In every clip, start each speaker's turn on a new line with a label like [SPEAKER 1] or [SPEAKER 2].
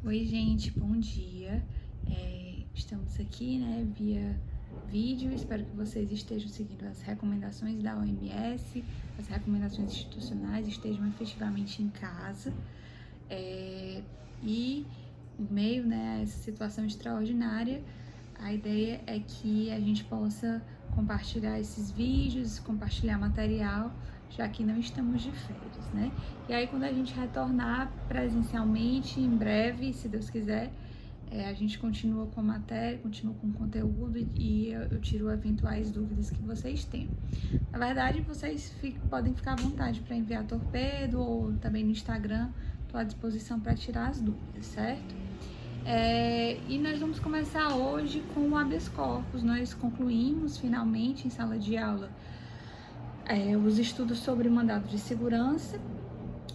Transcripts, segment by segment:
[SPEAKER 1] Oi, gente, bom dia. Estamos aqui, né, via vídeo. Espero que vocês estejam seguindo as recomendações da OMS, as recomendações institucionais, estejam efetivamente em casa. E em meio, né, a essa situação extraordinária, a ideia é que a gente possa compartilhar esses vídeos, compartilhar material, já que não estamos de férias, né? E aí, quando a gente retornar presencialmente, em breve, se Deus quiser, a gente continua com a matéria, continua com o conteúdo e eu tiro eventuais dúvidas que vocês tenham. Na verdade, vocês podem ficar à vontade para enviar torpedo ou também no Instagram, estou à disposição para tirar as dúvidas, certo? E nós vamos começar hoje com o habeas corpus. Nós concluímos finalmente em sala de aula os estudos sobre mandado de segurança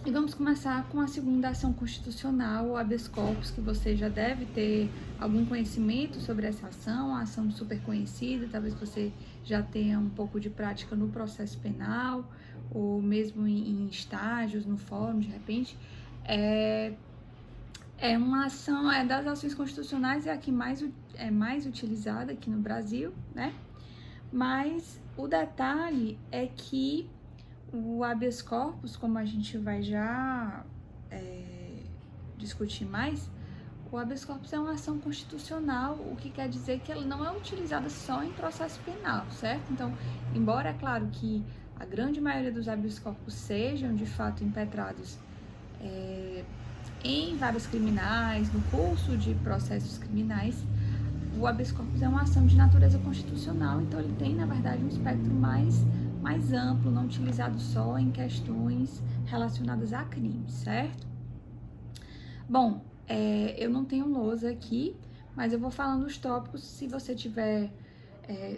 [SPEAKER 1] e vamos começar com a segunda ação constitucional, o habeas corpus, que você já deve ter algum conhecimento sobre essa ação, a ação super conhecida, talvez você já tenha um pouco de prática no processo penal ou mesmo em estágios, no fórum, de repente. É uma ação, das ações constitucionais, é a que mais utilizada aqui no Brasil, né? Mas o detalhe é que o habeas corpus, como a gente vai já discutir mais, o habeas corpus é uma ação constitucional, o que quer dizer que ela não é utilizada só em processo penal, certo? Então, embora é claro que a grande maioria dos habeas corpus sejam de fato impetrados em vários criminais, no curso de processos criminais, o habeas corpus é uma ação de natureza constitucional, então ele tem, na verdade, um espectro mais amplo, não utilizado só em questões relacionadas a crimes, certo? Bom, eu não tenho lousa aqui, mas eu vou falando os tópicos. Se você tiver,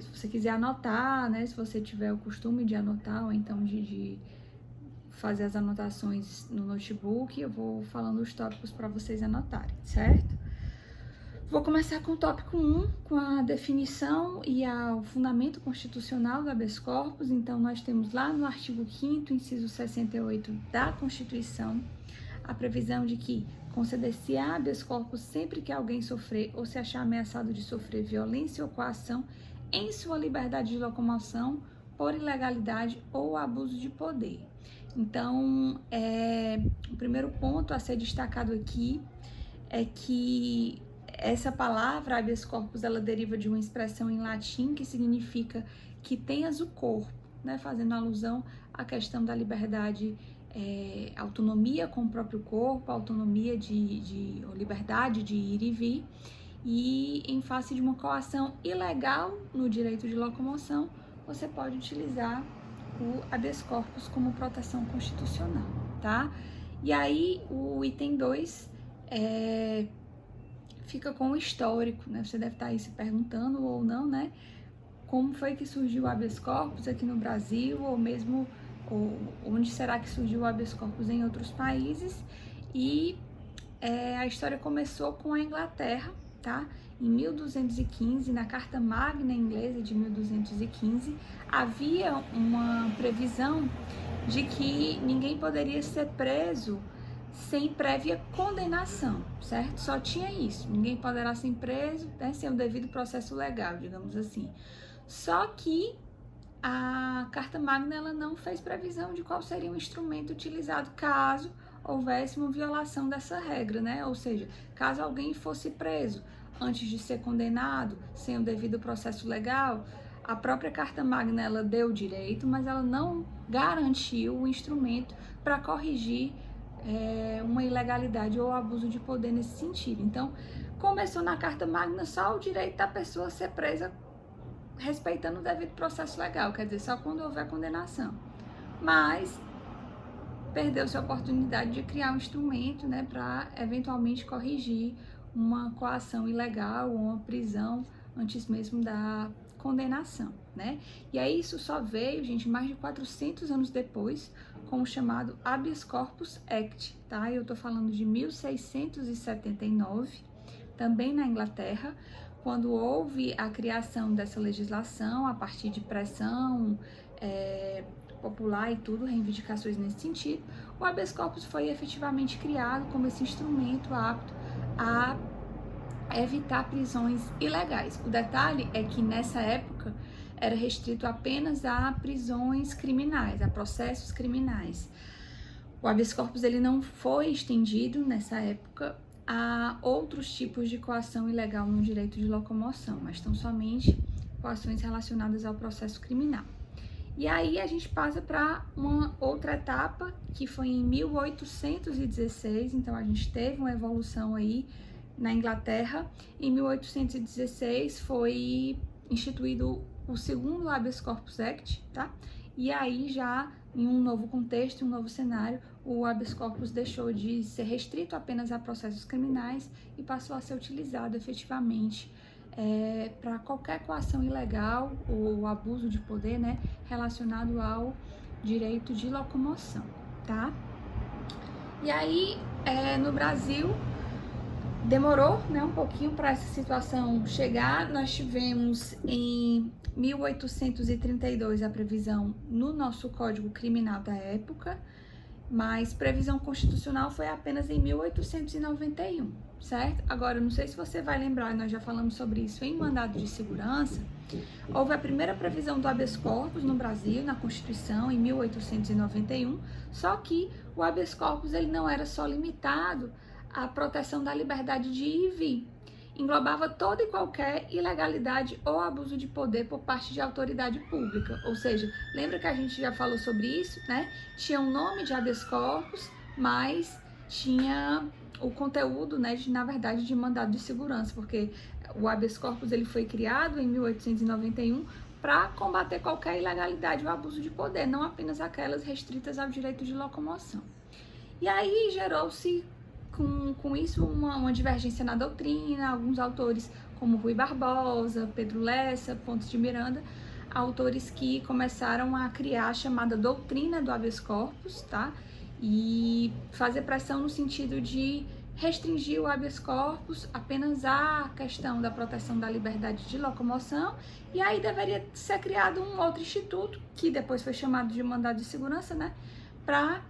[SPEAKER 1] se você quiser anotar, né, se você tiver o costume de anotar ou então de fazer as anotações no notebook, eu vou falando os tópicos para vocês anotarem, certo? Vou começar com o tópico 1, com a definição e o fundamento constitucional do habeas corpus. Então, nós temos lá no artigo 5º, inciso 68 da Constituição, a previsão de que conceder-se habeas corpus sempre que alguém sofrer ou se achar ameaçado de sofrer violência ou coação em sua liberdade de locomoção por ilegalidade ou abuso de poder. Então, o primeiro ponto a ser destacado aqui é que essa palavra, habeas corpus, ela deriva de uma expressão em latim que significa que tenhas o corpo, né? Fazendo alusão à questão da liberdade, autonomia com o próprio corpo, autonomia ou liberdade de ir e vir, e em face de uma coação ilegal no direito de locomoção, você pode utilizar o habeas corpus como proteção constitucional, tá? E aí, o item 2 fica com o histórico, né? Você deve estar aí se perguntando ou não, né? Como foi que surgiu o habeas corpus aqui no Brasil, ou mesmo onde será que surgiu o habeas corpus em outros países? E a história começou com a Inglaterra, tá? Em 1215, na Carta Magna inglesa de 1215, havia uma previsão de que ninguém poderia ser preso sem prévia condenação, certo? Só tinha isso, ninguém poderá ser preso, né, sem o devido processo legal, digamos assim. Só que a Carta Magna, ela não fez previsão de qual seria o instrumento utilizado caso houvesse uma violação dessa regra, né? Ou seja, caso alguém fosse preso antes de ser condenado, sem o devido processo legal, a própria Carta Magna, ela deu o direito, mas ela não garantiu o instrumento para corrigir uma ilegalidade ou abuso de poder nesse sentido. Então, começou na Carta Magna só o direito da pessoa ser presa respeitando o devido processo legal, quer dizer, só quando houver condenação. Mas perdeu-se a oportunidade de criar um instrumento, né, para eventualmente corrigir uma coação ilegal ou uma prisão antes mesmo da condenação, né? E aí isso só veio, gente, mais de 400 anos depois, com o chamado Habeas Corpus Act, tá? Eu tô falando de 1679, também na Inglaterra, quando houve a criação dessa legislação a partir de pressão popular e tudo, reivindicações nesse sentido, o habeas corpus foi efetivamente criado como esse instrumento apto a evitar prisões ilegais. O detalhe é que nessa época era restrito apenas a prisões criminais, a processos criminais. O habeas corpus ele não foi estendido nessa época a outros tipos de coação ilegal no direito de locomoção, mas tão somente coações relacionadas ao processo criminal. E aí a gente passa para uma outra etapa, que foi em 1816, então a gente teve uma evolução aí na Inglaterra. Em 1816 foi instituído o segundo Habeas Corpus Act, tá? E aí já em um novo contexto, em um novo cenário, o habeas corpus deixou de ser restrito apenas a processos criminais e passou a ser utilizado efetivamente para qualquer coação ilegal ou abuso de poder, né, relacionado ao direito de locomoção, tá? E aí, no Brasil, demorou, né, um pouquinho para essa situação chegar. Nós tivemos em 1832 a previsão no nosso Código Criminal da época, mas previsão constitucional foi apenas em 1891, certo? Agora, não sei se você vai lembrar, nós já falamos sobre isso em mandado de segurança. Houve a primeira previsão do habeas corpus no Brasil, na Constituição, em 1891, só que o habeas corpus ele não era só limitado à proteção da liberdade de ir e vir, englobava toda e qualquer ilegalidade ou abuso de poder por parte de autoridade pública. Ou seja, lembra que a gente já falou sobre isso, né? Tinha um nome de habeas corpus, mas tinha o conteúdo, né, na verdade, de mandado de segurança, porque o habeas corpus ele foi criado em 1891 para combater qualquer ilegalidade ou abuso de poder, não apenas aquelas restritas ao direito de locomoção. E aí gerou-se com isso uma divergência na doutrina. Alguns autores, como Rui Barbosa, Pedro Lessa, Pontes de Miranda, autores que começaram a criar a chamada doutrina do habeas corpus, tá? E fazer pressão no sentido de restringir o habeas corpus apenas à questão da proteção da liberdade de locomoção, e aí deveria ser criado um outro instituto, que depois foi chamado de mandado de segurança, né? Para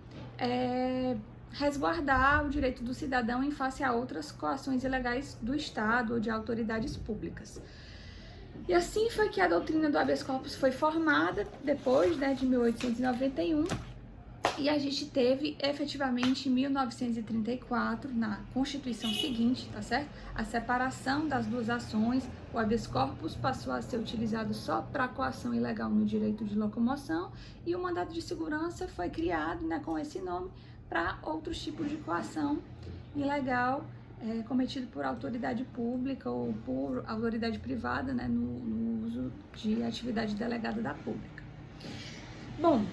[SPEAKER 1] resguardar o direito do cidadão em face a outras coações ilegais do Estado ou de autoridades públicas. E assim foi que a doutrina do habeas corpus foi formada depois, né, de 1891, e a gente teve efetivamente em 1934, na Constituição seguinte, tá certo? A separação das duas ações. O habeas corpus passou a ser utilizado só para coação ilegal no direito de locomoção, e o mandado de segurança foi criado, né, com esse nome, para outros tipos de coação ilegal cometido por autoridade pública ou por autoridade privada, né, no uso de atividade delegada da pública. Bom,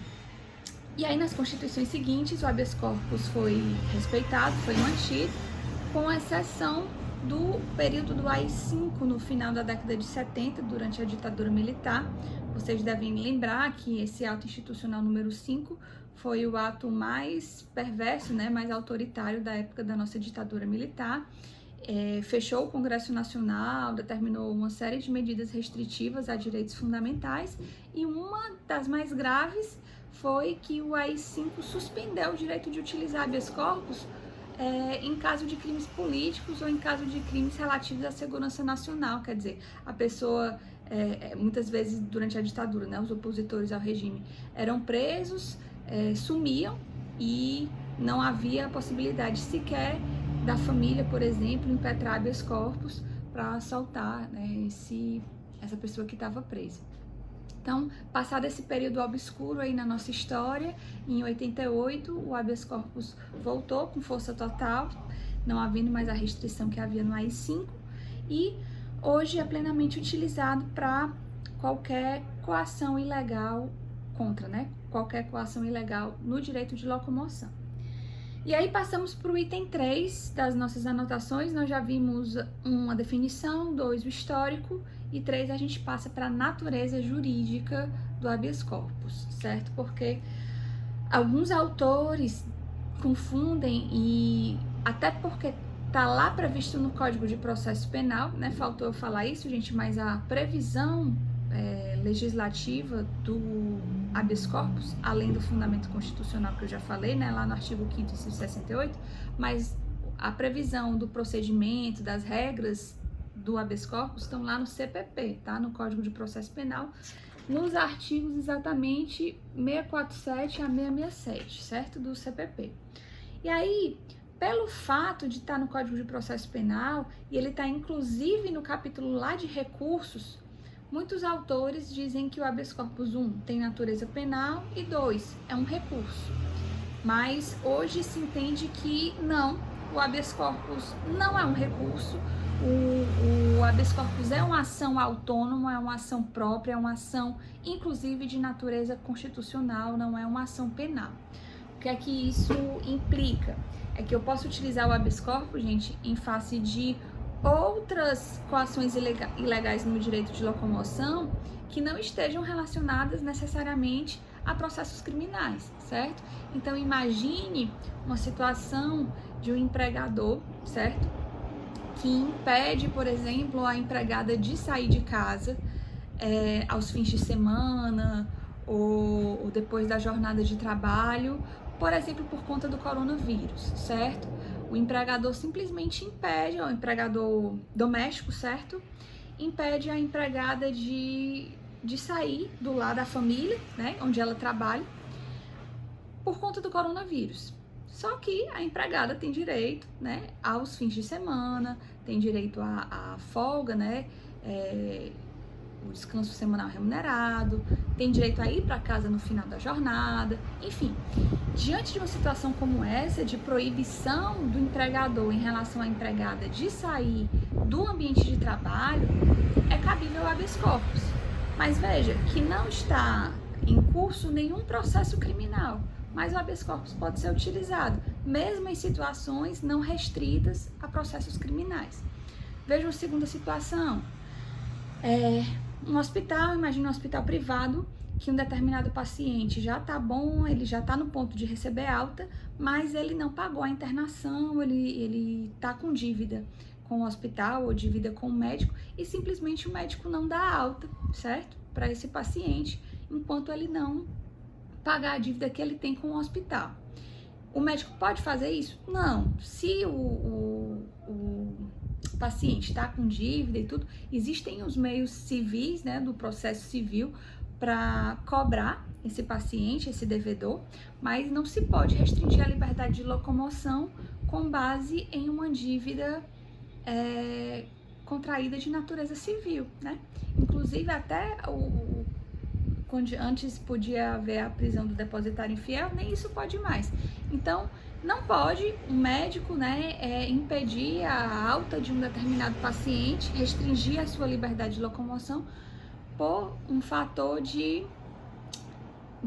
[SPEAKER 1] e aí nas constituições seguintes o habeas corpus foi respeitado, foi mantido, com exceção do período do AI-5 no final da década de 70, durante a ditadura militar. Vocês devem lembrar que esse ato institucional número 5 foi o ato mais perverso, né, mais autoritário da época da nossa ditadura militar. Fechou o Congresso Nacional, determinou uma série de medidas restritivas a direitos fundamentais, e uma das mais graves foi que o AI-5 suspendeu o direito de utilizar habeas corpus em caso de crimes políticos ou em caso de crimes relativos à segurança nacional. Quer dizer, a pessoa, muitas vezes durante a ditadura, né, os opositores ao regime eram presos, sumiam, e não havia a possibilidade sequer da família, por exemplo, impetrar habeas corpus para soltar, né, essa pessoa que estava presa. Então, passado esse período obscuro aí na nossa história, em 88 o habeas corpus voltou com força total, não havendo mais a restrição que havia no AI-5, e hoje é plenamente utilizado para qualquer coação ilegal contra, né? Qualquer coação ilegal no direito de locomoção. E aí passamos para o item 3 das nossas anotações. Nós já vimos uma definição, 2 o histórico, e 3 a gente passa para a natureza jurídica do habeas corpus, certo? Porque alguns autores confundem, e até porque tá lá previsto no Código de Processo Penal, né? Faltou eu falar isso, gente, mas a previsão legislativa do habeas corpus, além do fundamento constitucional que eu já falei, né, lá no artigo 5º, inciso 68, mas a previsão do procedimento, das regras do habeas corpus estão lá no CPP, tá? No Código de Processo Penal, nos artigos exatamente 647 a 667, certo? Do CPP. E aí, pelo fato de estar no Código de Processo Penal, e ele está inclusive no capítulo lá de recursos, muitos autores dizem que o habeas corpus 1 tem natureza penal e 2 é um recurso. Mas hoje se entende que não, o habeas corpus não é um recurso, o habeas corpus é uma ação autônoma, é uma ação própria, é uma ação inclusive de natureza constitucional, não é uma ação penal. O que é que isso implica? É que eu posso utilizar o habeas corpus, gente, em face de outras coações ilegais no direito de locomoção que não estejam relacionadas necessariamente a processos criminais, certo? Então imagine uma situação de um empregador, certo? Que impede, por exemplo, a empregada de sair de casa aos fins de semana ou depois da jornada de trabalho, por exemplo, por conta do coronavírus, certo? O empregador simplesmente impede, o empregador doméstico, certo? Impede a empregada de sair do lar da família, né, onde ela trabalha, por conta do coronavírus. Só que a empregada tem direito, né, aos fins de semana, tem direito à folga, né, o descanso semanal remunerado, tem direito a ir para casa no final da jornada, enfim. Diante de uma situação como essa, de proibição do empregador em relação à empregada de sair do ambiente de trabalho, é cabível o habeas corpus. Mas veja que não está em curso nenhum processo criminal, mas o habeas corpus pode ser utilizado, mesmo em situações não restritas a processos criminais. Veja uma segunda situação. Um hospital, imagina um hospital privado, que um determinado paciente já está bom, ele já está no ponto de receber alta, mas ele não pagou a internação, ele está com dívida com o hospital ou dívida com o médico e simplesmente o médico não dá alta, certo? Para esse paciente, enquanto ele não pagar a dívida que ele tem com o hospital. O médico pode fazer isso? Não. Se o paciente está com dívida e tudo, existem os meios civis, né, do processo civil para cobrar esse paciente, esse devedor, mas não se pode restringir a liberdade de locomoção com base em uma dívida contraída de natureza civil, né? Inclusive até quando antes podia haver a prisão do depositário infiel, nem isso pode mais. Então, não pode um médico, né, impedir a alta de um determinado paciente, restringir a sua liberdade de locomoção por um fator de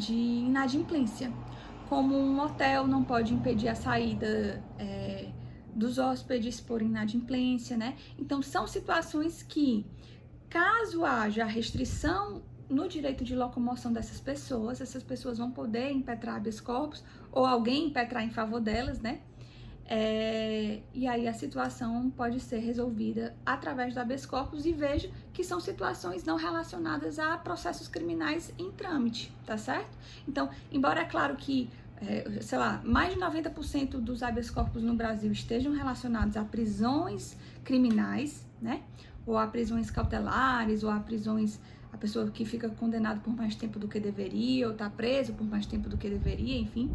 [SPEAKER 1] inadimplência. Como um hotel não pode impedir a saída dos hóspedes por inadimplência, né? Então, são situações que, caso haja restrição no direito de locomoção dessas pessoas, essas pessoas vão poder impetrar habeas corpus ou alguém impetrar em favor delas, né? E aí a situação pode ser resolvida através do habeas corpus e veja que são situações não relacionadas a processos criminais em trâmite, tá certo? Então, embora é claro que, sei lá, mais de 90% dos habeas corpus no Brasil estejam relacionados a prisões criminais, né? Ou a prisões cautelares, ou a prisões, a pessoa que fica condenada por mais tempo do que deveria, ou tá preso por mais tempo do que deveria, enfim.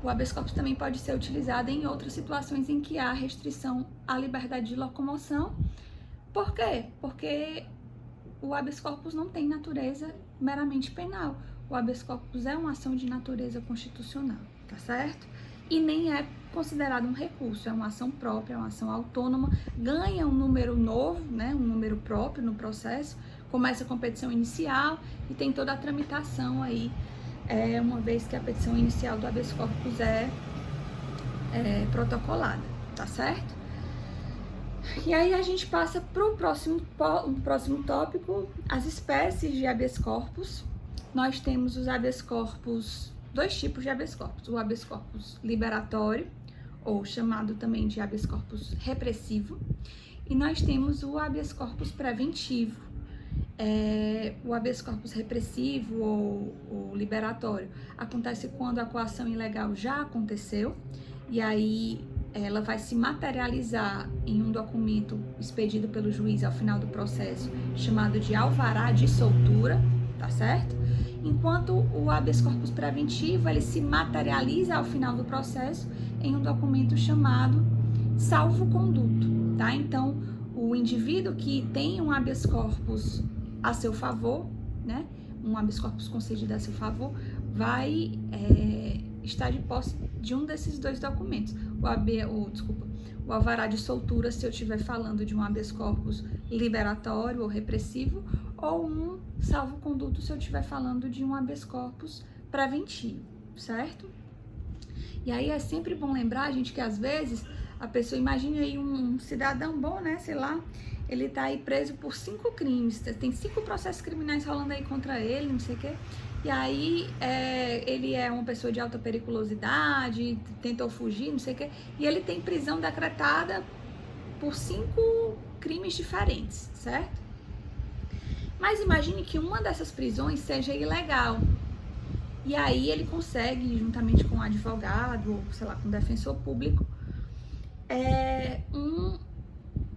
[SPEAKER 1] O habeas corpus também pode ser utilizado em outras situações em que há restrição à liberdade de locomoção. Por quê? Porque o habeas corpus não tem natureza meramente penal. O habeas corpus é uma ação de natureza constitucional, tá certo? E nem é considerado um recurso, é uma ação própria, é uma ação autônoma, ganha um número novo, né, um número próprio no processo, começa a competição inicial e tem toda a tramitação aí, uma vez que a petição inicial do habeas corpus é protocolada, tá certo? E aí a gente passa para o próximo tópico, as espécies de habeas corpus. Nós temos os habeas corpus, dois tipos de habeas corpus, o habeas corpus liberatório, ou chamado também de habeas corpus repressivo, e nós temos o habeas corpus preventivo. O habeas corpus repressivo ou liberatório acontece quando a coação ilegal já aconteceu, e aí ela vai se materializar em um documento expedido pelo juiz ao final do processo, chamado de alvará de soltura, tá certo? Enquanto o habeas corpus preventivo, ele se materializa ao final do processo em um documento chamado salvo-conduto, tá? Então, o indivíduo que tem um habeas corpus a seu favor, né? Um habeas corpus concedido a seu favor, vai estar de posse de um desses dois documentos. O alvará de soltura, se eu estiver falando de um habeas corpus liberatório ou repressivo, ou um salvo-conduto, se eu estiver falando de um habeas corpus preventivo, certo? E aí é sempre bom lembrar, gente, que às vezes a pessoa, imagine aí um cidadão bom, né, sei lá, ele tá aí preso por 5 crimes, tem 5 processos criminais rolando aí contra ele, não sei o quê, e aí ele é uma pessoa de alta periculosidade, tentou fugir, não sei o quê, e ele tem prisão decretada por 5 crimes diferentes, certo? Mas imagine que uma dessas prisões seja ilegal, e aí ele consegue, juntamente com um advogado, ou sei lá, com um defensor público,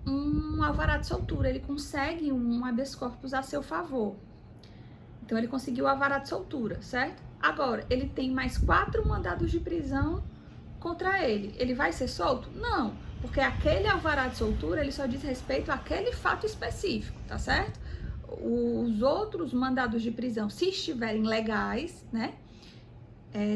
[SPEAKER 1] um alvará de soltura, ele consegue um habeas corpus a seu favor. Então ele conseguiu o alvará de soltura, certo? Agora, ele tem mais 4 mandados de prisão contra ele. Ele vai ser solto? Não, porque aquele alvará de soltura, ele só diz respeito àquele fato específico, tá certo? Os outros mandados de prisão, se estiverem legais, né,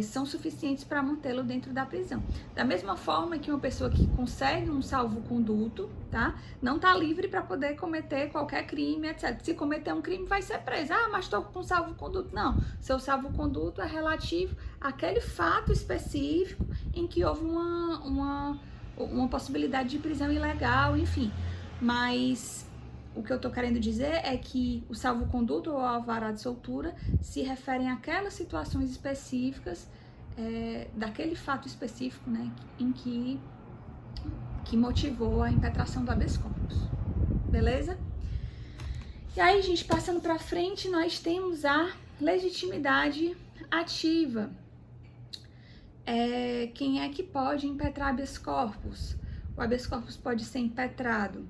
[SPEAKER 1] são suficientes para mantê-lo dentro da prisão. Da mesma forma que uma pessoa que consegue um salvo-conduto, tá, não tá livre para poder cometer qualquer crime, etc. Se cometer um crime, vai ser preso. Ah, mas estou com salvo-conduto. Não, seu salvo-conduto é relativo àquele fato específico em que houve uma possibilidade de prisão ilegal, enfim. Mas o que eu tô querendo dizer é que o salvo-conduto ou alvará de soltura se referem àquelas situações específicas daquele fato específico, né, em que motivou a impetração do habeas corpus. Beleza? E aí, gente, passando para frente, nós temos a legitimidade ativa. Quem é que pode impetrar habeas corpus? O habeas corpus pode ser impetrado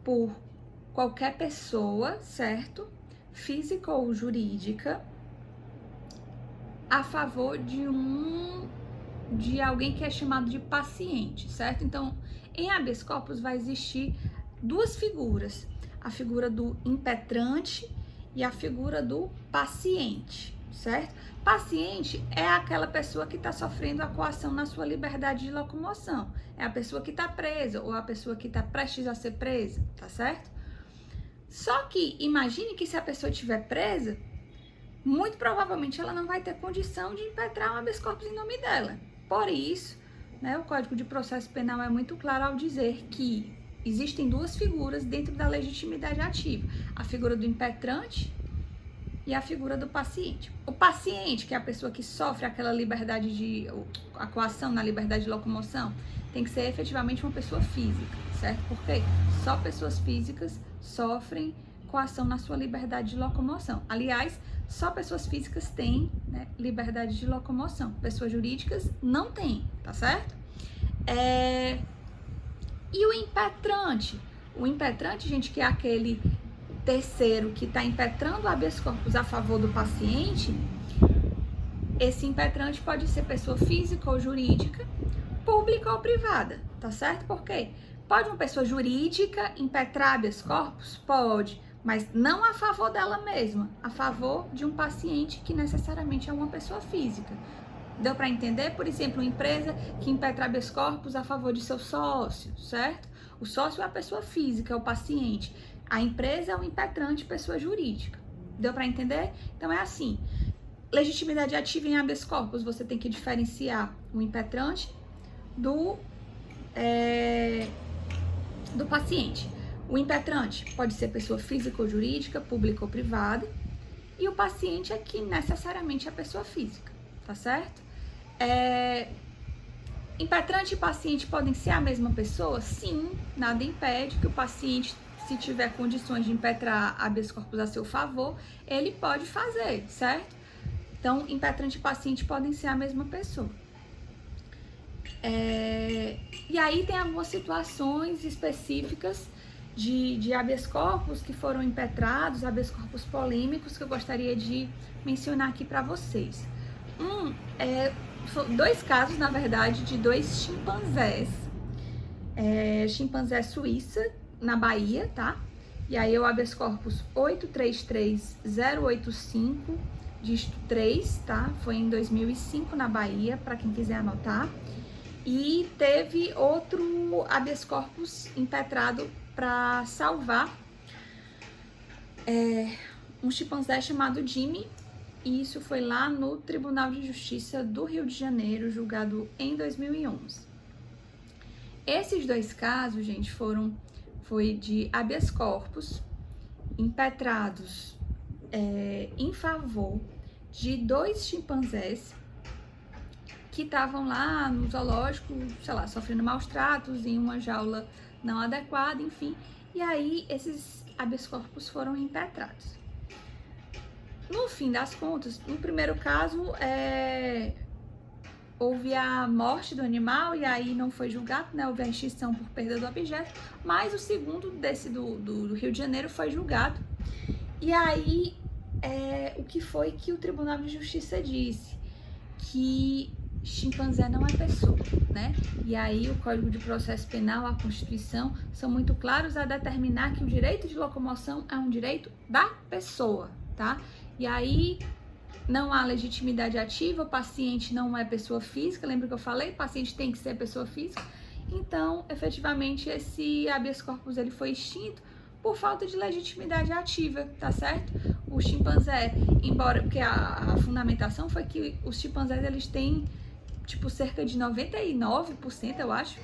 [SPEAKER 1] por qualquer pessoa, certo? Física ou jurídica, a favor de alguém que é chamado de paciente, certo? Então, em habeas corpus vai existir 2 figuras, a figura do impetrante e a figura do paciente, certo? Paciente é aquela pessoa que está sofrendo a coação na sua liberdade de locomoção. É a pessoa que está presa ou a pessoa que está prestes a ser presa, tá certo? Só que imagine que se a pessoa estiver presa, muito provavelmente ela não vai ter condição de impetrar um habeas corpus em nome dela. Por isso, né, o Código de Processo Penal é muito claro ao dizer que existem 2 figuras dentro da legitimidade ativa. A figura do impetrante e a figura do paciente. O paciente, que é a pessoa que sofre aquela a coação na liberdade de locomoção, tem que ser efetivamente uma pessoa física, certo? Porque só pessoas físicas sofrem coação na sua liberdade de locomoção. Aliás, só pessoas físicas têm, né, liberdade de locomoção. Pessoas jurídicas não têm, tá certo? E o impetrante? O impetrante, gente, que é aquele terceiro que está impetrando o habeas corpus a favor do paciente, esse impetrante pode ser pessoa física ou jurídica, pública ou privada, tá certo? Por quê? Pode uma pessoa jurídica impetrar habeas corpus? Pode, mas não a favor dela mesma, a favor de um paciente que necessariamente é uma pessoa física. Deu para entender? Por exemplo, uma empresa que impetra habeas corpus a favor de seu sócio, certo? O sócio é a pessoa física, é o paciente. A empresa é um impetrante, pessoa jurídica. Deu para entender? Então é assim. Legitimidade ativa em habeas corpus, você tem que diferenciar o impetrante do paciente. O impetrante pode ser pessoa física ou jurídica, pública ou privada. E o paciente é que necessariamente é pessoa física, tá certo? Impetrante e paciente podem ser a mesma pessoa? Sim, nada impede que o paciente, se tiver condições de impetrar habeas corpus a seu favor, ele pode fazer, certo? Então, impetrante e paciente podem ser a mesma pessoa. E aí tem algumas situações específicas de habeas corpus que foram impetrados, habeas corpus polêmicos, que eu gostaria de mencionar aqui para vocês. Dois casos, na verdade, de dois chimpanzés. Chimpanzé suíça, na Bahia, tá? E aí o habeas corpus 833085, dígito 3, tá? Foi em 2005 na Bahia, para quem quiser anotar. E teve outro habeas corpus impetrado para salvar um chimpanzé chamado Jimmy, e isso foi lá no Tribunal de Justiça do Rio de Janeiro, julgado em 2011. Esses dois casos, gente, foi de habeas corpus impetrados em favor de dois chimpanzés que estavam lá no zoológico, sei lá, sofrendo maus tratos em uma jaula não adequada, enfim. E aí esses habeas corpus foram impetrados. No fim das contas, no primeiro caso, houve a morte do animal e aí não foi julgado, né? Houve a extinção por perda do objeto, mas o segundo desse do Rio de Janeiro foi julgado. E aí, o que foi que o Tribunal de Justiça disse? Que chimpanzé não é pessoa, né? E aí o Código de Processo Penal, a Constituição, são muito claros a determinar que o direito de locomoção é um direito da pessoa, tá? E aí não há legitimidade ativa, o paciente não é pessoa física, lembra que eu falei? O paciente tem que ser pessoa física. Então, efetivamente, esse habeas corpus ele foi extinto por falta de legitimidade ativa, tá certo? O chimpanzé, embora, porque a fundamentação foi que os chimpanzés, eles têm, tipo, cerca de 99%, eu acho,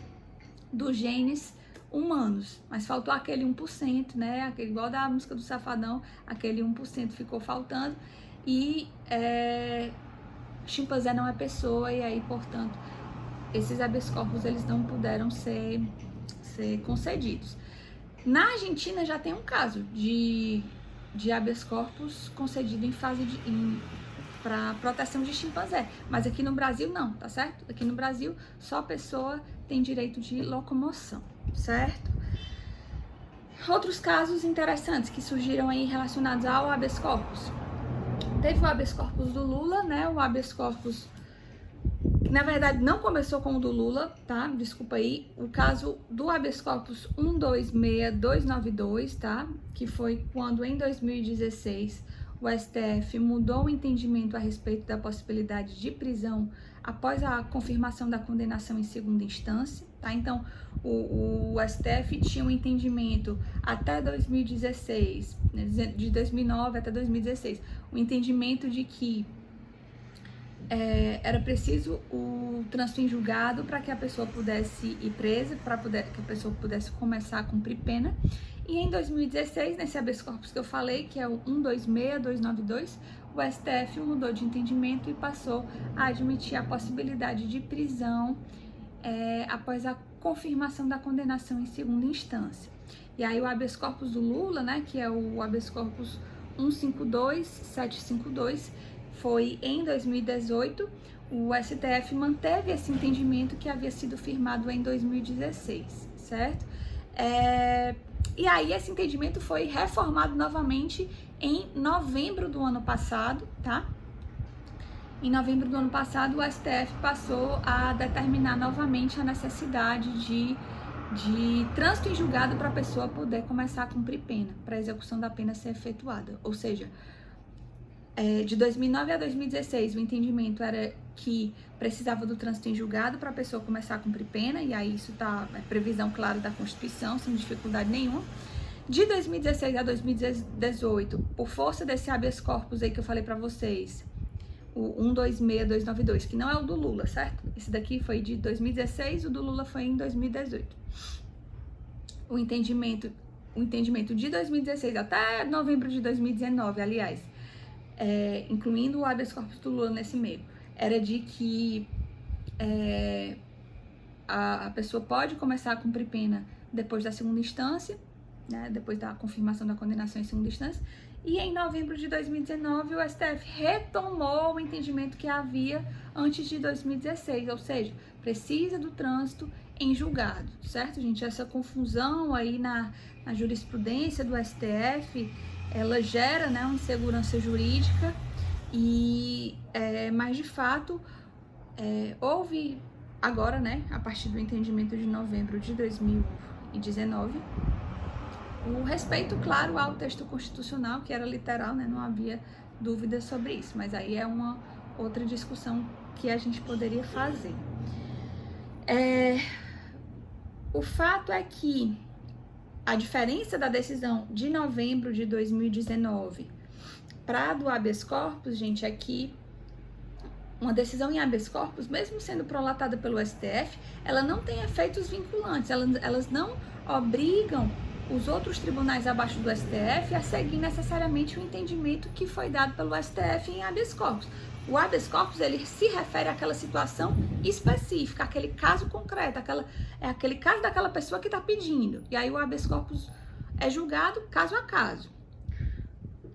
[SPEAKER 1] dos genes humanos, mas faltou aquele 1%, né? Aquele, igual da música do Safadão, aquele 1% ficou faltando, e chimpanzé não é pessoa, e aí, portanto, esses habeas corpus, eles não puderam ser concedidos. Na Argentina já tem um caso de habeas corpus concedido em fase para proteção de chimpanzé, mas aqui no Brasil não, tá certo? Aqui no Brasil só a pessoa tem direito de locomoção, certo? Outros casos interessantes que surgiram aí relacionados ao habeas corpus. Teve o habeas corpus do Lula, né? O habeas corpus, que na verdade não começou com o do Lula, tá? Desculpa aí. O caso do habeas corpus 126292, tá? Que foi quando em 2016 o STF mudou o entendimento a respeito da possibilidade de prisão após a confirmação da condenação em segunda instância, tá? Então, o STF tinha um entendimento até 2016, né, de 2009 até 2016, o entendimento de que era preciso o trânsito em julgado para que a pessoa pudesse ir presa, que a pessoa pudesse começar a cumprir pena. E em 2016, nesse habeas corpus que eu falei, que é o 126292, o STF mudou de entendimento e passou a admitir a possibilidade de prisão após a confirmação da condenação em segunda instância. E aí o habeas corpus do Lula, né, que é o habeas corpus 152752, foi em 2018, o STF manteve esse entendimento que havia sido firmado em 2016, certo? E aí esse entendimento foi reformado novamente em novembro do ano passado, tá? Em novembro do ano passado, o STF passou a determinar novamente a necessidade de trânsito em julgado para a pessoa poder começar a cumprir pena, para a execução da pena ser efetuada. Ou seja, de 2009 a 2016, o entendimento era que precisava do trânsito em julgado para a pessoa começar a cumprir pena, e aí isso é previsão clara da Constituição, sem dificuldade nenhuma. De 2016 a 2018, por força desse habeas corpus aí que eu falei para vocês, o 126292, que não é o do Lula, certo? Esse daqui foi de 2016, o do Lula foi em 2018. O entendimento de 2016 até novembro de 2019, aliás, incluindo o habeas corpus do Lula nesse meio, era de que a pessoa pode começar a cumprir pena depois da segunda instância, né, depois da confirmação da condenação em segunda instância, e em novembro de 2019 o STF retomou o entendimento que havia antes de 2016, ou seja, precisa do trânsito em julgado, certo, gente? Essa confusão aí na jurisprudência do STF, ela gera, né, uma insegurança jurídica, mas de fato houve agora, né, a partir do entendimento de novembro de 2019, o respeito, claro, ao texto constitucional, que era literal, né, não havia dúvida sobre isso, mas aí é uma outra discussão que a gente poderia fazer. O fato é que a diferença da decisão de novembro de 2019 para a do habeas corpus, gente, é que uma decisão em habeas corpus, mesmo sendo prolatada pelo STF, ela não tem efeitos vinculantes, elas não obrigam os outros tribunais abaixo do STF a seguir necessariamente o entendimento que foi dado pelo STF em habeas corpus. O habeas corpus, ele se refere àquela situação específica, aquele caso concreto, aquele caso daquela pessoa que está pedindo. E aí o habeas corpus é julgado caso a caso.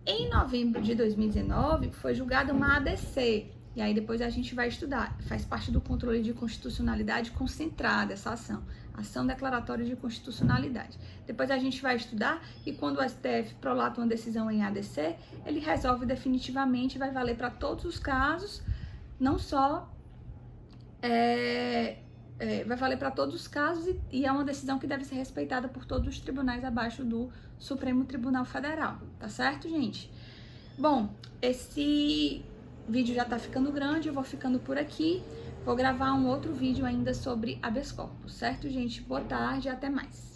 [SPEAKER 1] Em novembro de 2019, foi julgada uma ADC. E aí depois a gente vai estudar. Faz parte do controle de constitucionalidade concentrada essa ação declaratória de constitucionalidade. Depois a gente vai estudar que quando o STF prolata uma decisão em ADC, ele resolve definitivamente, vai valer para todos os casos, não só vai valer para todos os casos e é uma decisão que deve ser respeitada por todos os tribunais abaixo do Supremo Tribunal Federal, tá certo, gente? Bom, esse vídeo já tá ficando grande, eu vou ficando por aqui. Vou gravar um outro vídeo ainda sobre habeas corpus, certo, gente? Boa tarde e até mais.